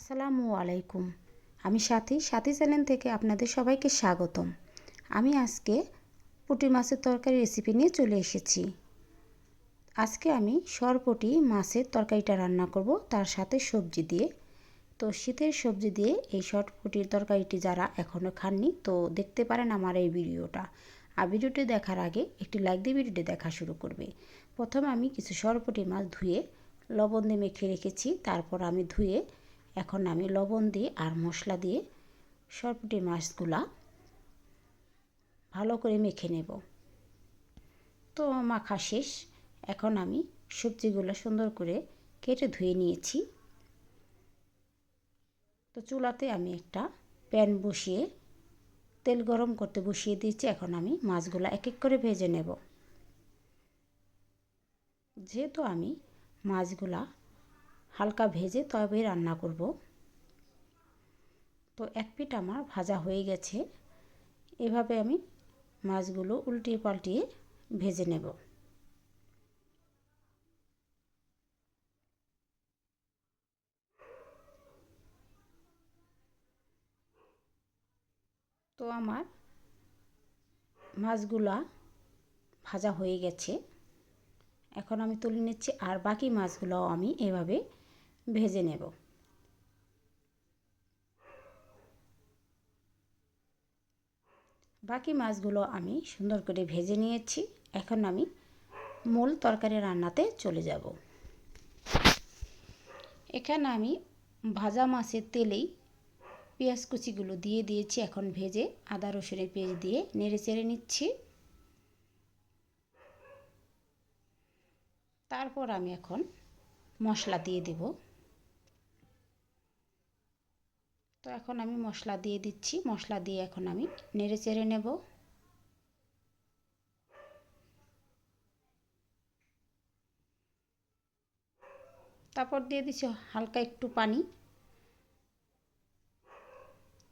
আসসালামু আলাইকুম। আমি সাথী চ্যানেল থেকে আপনাদের সবাইকে স্বাগতম। আমি আজকে পুঁটি মাছের তরকারি রেসিপি নিয়ে চলে এসেছি। আজকে আমি সরপুঁটি মাছের তরকারিটা রান্না করব, তার সাথে সবজি দিয়ে। তো শীতের সবজি দিয়ে এই সরপুঁটির তরকারিটি যারা এখনও খাননি তো দেখতে পারেন আমার এই ভিডিওটা। আর ভিডিওটি দেখার আগে একটি লাইক দিয়ে ভিডিওটি দেখা শুরু করবে। প্রথমে আমি কিছু সরপুঁটি মাছ ধুয়ে লবণ দিয়ে মেখে রেখেছি। তারপর আমি ধুয়ে এখন আমি লবণ দিয়ে আর মশলা দিয়ে সরপুঁটি মাছগুলা ভালো করে মেখে নেব। তো মাখা শেষ। এখন আমি সবজিগুলো সুন্দর করে কেটে ধুয়ে নিয়েছি। তো চুলাতে আমি একটা প্যান বসিয়ে তেল গরম করতে বসিয়ে দিয়েছি। এখন আমি মাছগুলো এক এক করে ভেজে নেব। যেহেতু আমি মাছগুলা হালকা ভেজে তবে রান্না করব, তো এক পিঠ আমার ভাজা হয়ে গেছে। এভাবে আমি মাছগুলো উল্টিয়ে পাল্টিয়ে ভেজে নেব। তো আমার মাছগুলা ভাজা হয়ে গেছে। এখন আমি তুলে নিচ্ছি আর বাকি মাছগুলোও আমি এভাবে ভেজে নেব। বাকি মাছগুলো আমি সুন্দর করে ভেজে নিয়েছি। এখন আমি মূল তরকারি রান্নাতে চলে যাব। এখানে আমি ভাজা মাছের তেলেই পেঁয়াজ কুচিগুলো দিয়ে দিয়েছি। এখন ভেজে আদা রসুনের পেস্ট দিয়ে নেড়ে চেড়ে নিচ্ছি। তারপর আমি এখন মশলা দিয়ে দেব। তো এখন আমি মশলা দিয়ে দিচ্ছি। মশলা দিয়ে এখন আমি নেড়ে চেড়ে নেব। তারপর দিয়ে দিচ্ছি হালকা একটু পানি।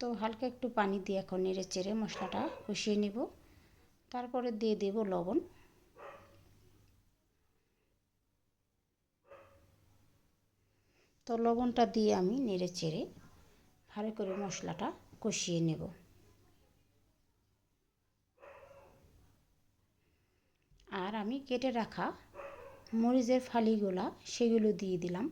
তো হালকা একটু পানি দিয়ে এখন নেড়ে চেড়ে মশলাটা কষিয়ে নেব। তারপরে দিয়ে দেব লবণ। তো লবণটা দিয়ে আমি নেড়ে চেড়ে ভালো করে মশলাটা কষিয়ে নেব। আর আমি কেটে রাখা মরিচের ফালিগুলা সেগুলো দিয়ে দিলাম।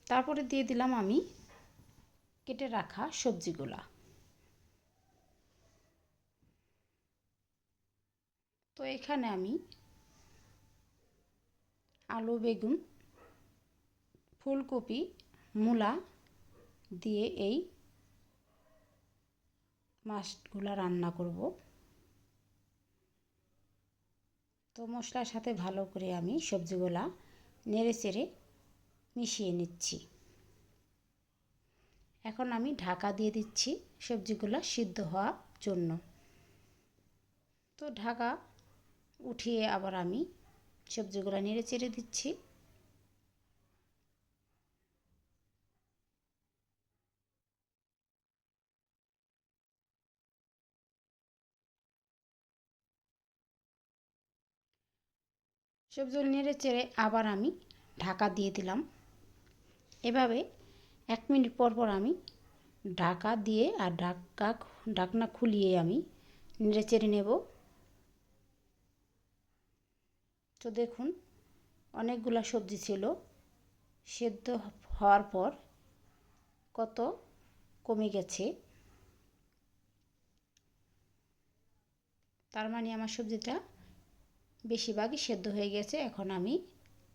তারপরে দিয়ে দিলাম আমি কেটে রাখা সবজিগুলা। তো এখানে আমি আলু, বেগুন, ফুলকপি, মূলা দিয়ে এই মাছগুলা রান্না করব। তো মশলার সাথে ভালো করে আমি সবজিগুলা নেড়ে চেড়ে মিশিয়ে নিচ্ছি। এখন আমি ঢাকা দিয়ে দিচ্ছি সবজিগুলো সিদ্ধ হওয়ার জন্য। তো ঢাকা উঠিয়ে আবার আমি সবজিগুলো নেড়ে চেড়ে দিচ্ছি। সবজিগুলো নেড়ে চেড়ে আবার আমি ঢাকা দিয়ে দিলাম। এভাবে 1 মিনিট পর পর আমি ঢাকা দিয়ে আর ঢাকনা খুলিয়ে আমি নেড়ে চেড়ে নেব। তো দেখুন অনেকগুলা সবজি ছিল, সেদ্ধ হওয়ার পর কত কমে গেছে। তার মানে আমার সবজিটা বেশিরভাগই সেদ্ধ হয়ে গেছে। এখন আমি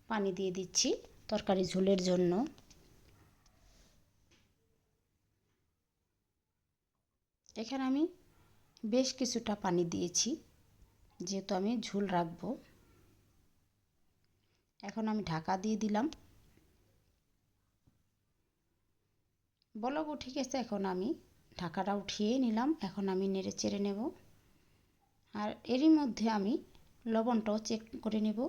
পানি দিয়ে দিচ্ছি তরকারি ঝোলের জন্য। এখানে আমি বেশ কিছুটা পানি দিয়েছি, যেহেতু আমি ঝোল রাখবো। এখন আমি ঢাকা দিয়ে দিলাম। বলক উঠে গেছে, এখন আমি ঢাকাটা উঠিয়ে নিলাম। এখন আমি নেড়ে চেড়ে নেব। আর এরই মধ্যে আমি লবণটাও চেক করে নেব।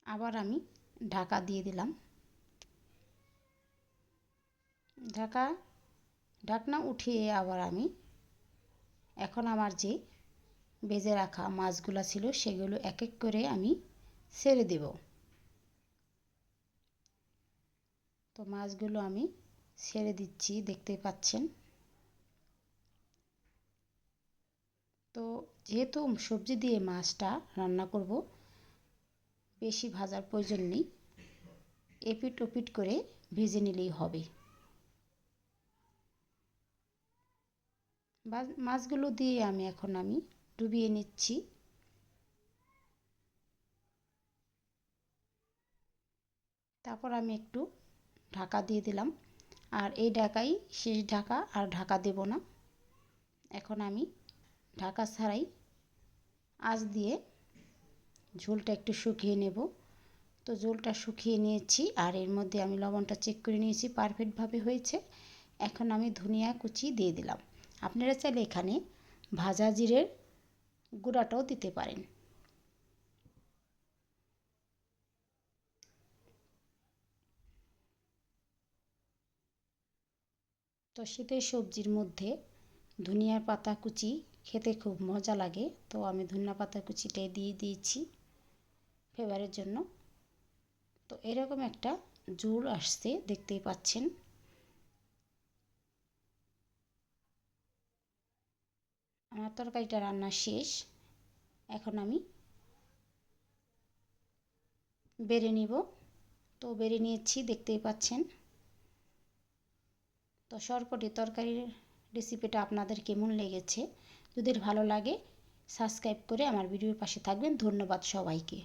আবার আমি ঢাকা দিয়ে দিলাম। ঢাকা ঢাকনা উঠিয়ে আবার আমি এখন আমার যে ভেজে রাখা মাছগুলো ছিল সেগুলো এক এক করে আমি ছেড়ে দেব। তো মাছগুলো আমি ছেড়ে দিচ্ছি, দেখতেই পাচ্ছেন। তো যেহেতু সবজি দিয়ে মাছটা রান্না করব, বেশি ভাজার প্রয়োজন নেই, এপিট ওপিট করে ভেজে নিলেই হবে। মাছগুলো দিয়ে এখন আমি ডুবিয়ে নিচ্ছি। তারপর আমি একটু ঢাকা দিয়ে দিলাম, আর এই ঢাকাই শেষ ঢাকা, আর ঢাকা দেব না। এখন আমি ঢাকা ছাড়াই আঁচ দিয়ে ঝোলটা একটু শুকিয়ে নেব। তো ঝোলটা শুকিয়ে নিয়েছি, আর এর মধ্যে আমি লবণটা চেক করে নিয়েছি, পারফেক্টভাবে হয়েছে। এখন আমি ধনিয়া কুচি দিয়ে দিলাম। আপনারা চাইলে এখানে ভাজা জিরের গুঁড়াটাও দিতে পারেন। তো শীতের সবজির মধ্যে ধনিয়ার পাতা কুচি খেতে খুব মজা লাগে, তো আমি ধনিয়া পাতা কুচিটাই দিয়ে দিয়েছি ফ্লেভারের জন্য। তো এরকম একটা ঝোল আসছে, দেখতেই পাচ্ছেন। আমার তরকারিটা রান্না শেষ। এখন আমি বেড়ে নিব। তো বেড়ে নিয়েছি, দেখতেই পাচ্ছেন। তো সরকটি তরকারির রেসিপিটা আপনাদের কেমন লেগেছে? যদি ভালো লাগে সাবস্ক্রাইব করে আমার ভিডিওর পাশে থাকবেন। ধন্যবাদ সবাইকে।